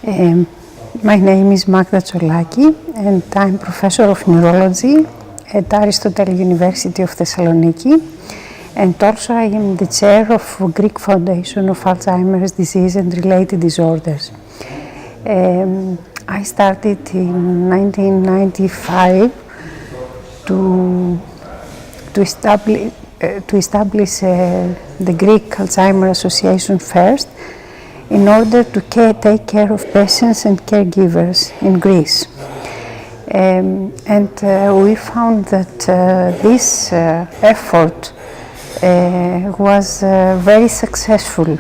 Um, my name is Magda Tsolaki and I'm Professor of Neurology at Aristotle University of Thessaloniki, and also I am the Chair of Greek Foundation of Alzheimer's Disease and Related Disorders. I started in 1995 to establish the Greek Alzheimer's Association first, in order to take care of patients and caregivers in Greece. We found that this effort was very successful.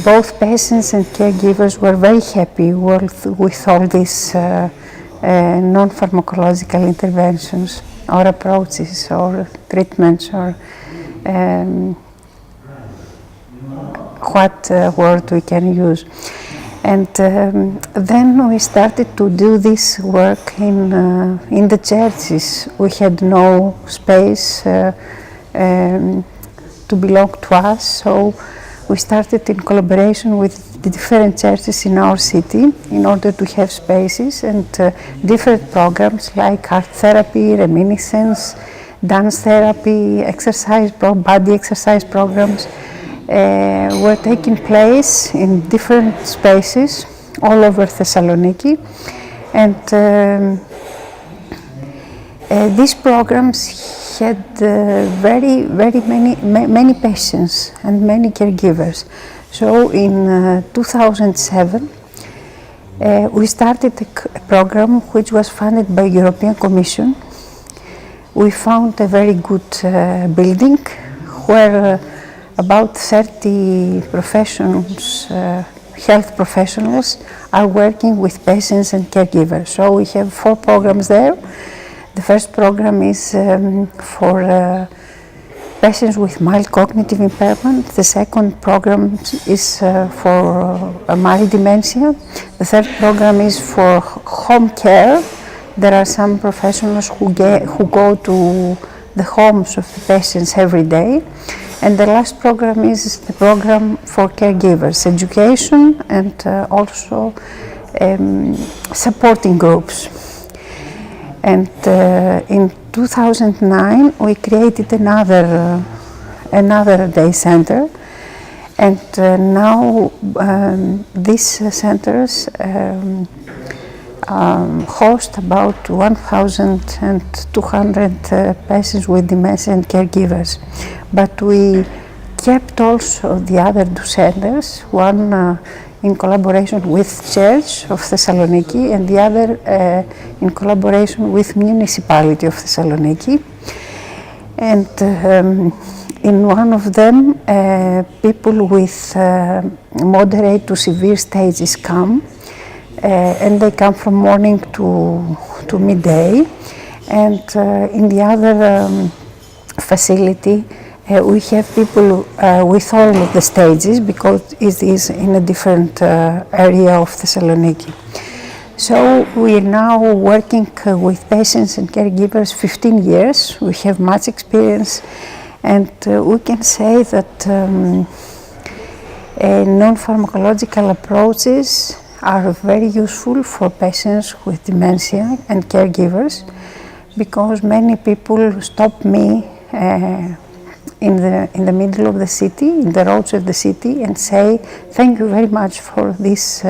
Both patients and caregivers were very happy with all these non-pharmacological interventions or approaches or treatments or what word we can use. And then we started to do this work in the churches. We had no space to belong to us, so we started in collaboration with the different churches in our city in order to have spaces and different programs like art therapy, reminiscence, dance therapy, body exercise programs were taking place in different spaces all over Thessaloniki, and these programs had very many patients and many caregivers. So in 2007 we started a program which was funded by European Commission. We found a very good building where about 30 professionals, health professionals, are working with patients and caregivers. So we have 4 programs there. The first program is for patients with mild cognitive impairment. The second program is for mild dementia. The third program is for home care. There are some professionals who go to the homes of the patients every day. And the last program is the program for caregivers, education and also supporting groups. And in 2009 we created another day center, and now these centers host about 1,200 patients with dementia and caregivers. But we kept also the other 2 centers, one in collaboration with Church of Thessaloniki and the other in collaboration with Municipality of Thessaloniki. And in one of them, people with moderate to severe stages come, and they come from morning to midday. And in the other facility, we have people with all of the stages, because it is in a different area of Thessaloniki. So we are now working with patients and caregivers 15 years. We have much experience, and we can say that non-pharmacological approaches are very useful for patients with dementia and caregivers, because many people stop me in the middle of the city, in the roads of the city, and say, thank you very much for this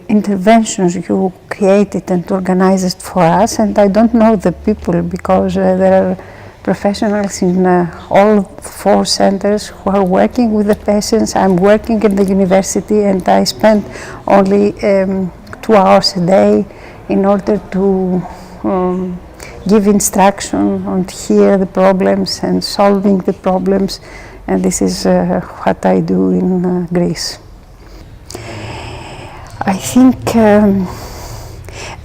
interventions you created and organized for us. And I don't know the people, because there are professionals in all 4 centers who are working with the patients. I'm working in the university, and I spend only 2 hours a day in order to give instruction and hear the problems and solving the problems, and this is what I do in Greece. I think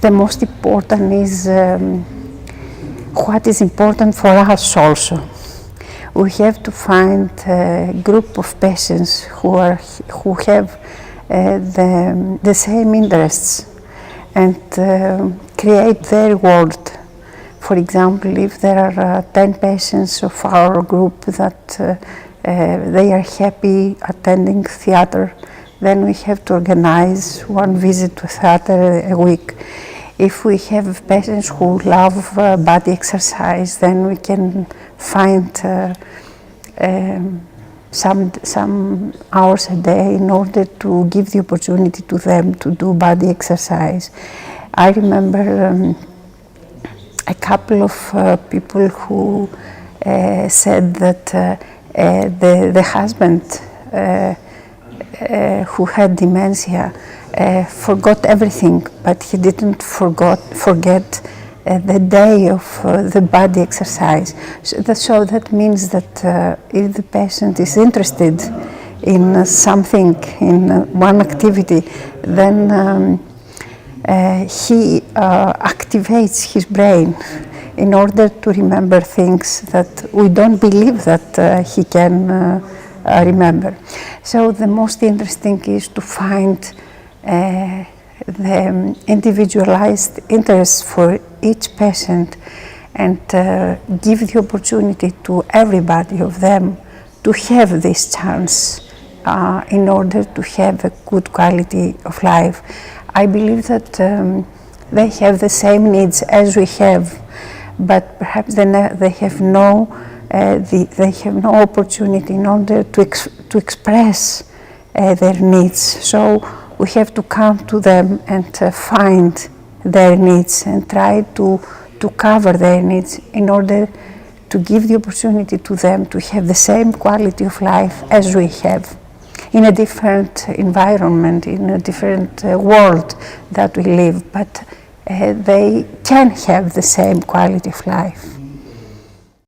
the most important is what is important for us also. We have to find a group of patients who have the same interests and create their world. For example, if there are 10 patients of our group that they are happy attending theater, then we have to organize one visit to theater a week. If we have patients who love body exercise, then we can find some hours a day in order to give the opportunity to them to do body exercise. I remember a couple of people who said that the husband who had dementia forgot everything, but he didn't forget the day of the body exercise. So that means that if the patient is interested in something, in one activity, then he activates his brain in order to remember things that we don't believe that he can remember. So the most interesting is to find the individualized interest for each patient and give the opportunity to everybody of them to have this chance in order to have a good quality of life. I believe that they have the same needs as we have, but perhaps they have no opportunity in order to express their needs. So we have to come to them and find their needs and try to cover their needs in order to give the opportunity to them to have the same quality of life as we have, in a different environment, in a different world that we live, but they can have the same quality of life.